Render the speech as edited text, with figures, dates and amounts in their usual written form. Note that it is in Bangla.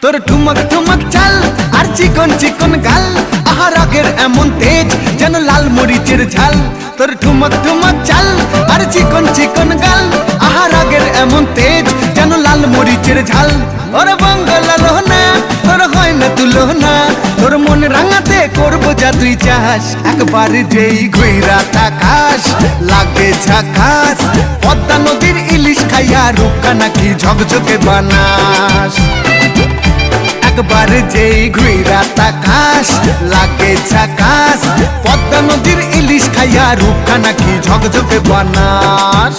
তোর ঠুমক ঠুমক চাল আর চিকন চিকন গাল, আহা রাগের এমন তেজ যেন লাল মরিচের ঝাল। তোর ঠুমক ঠুমক চাল আর চিকন চিকন গাল, আহা রাগের এমন তেজ যেন লাল মরিচের ঝাল। ওরে বাঙ্গালা লোহনা তোর হয় না তুলনা, তোর মন রাঙাতে করবো যা তুই চাস। একবার যেই ঘুইরা তাকাস লাগে ঝাকাস, পদ্মা নদীর ইলিশ খাইয়া রূপকা নাকি ঝকঝকে বানাস। একবার যেই ঘুইরা তাকাস লাগে ঝাকাস, পদ্মা নদীর ইলিশ খাইয়া রূপকা নাকি ঝকঝকে বানাস।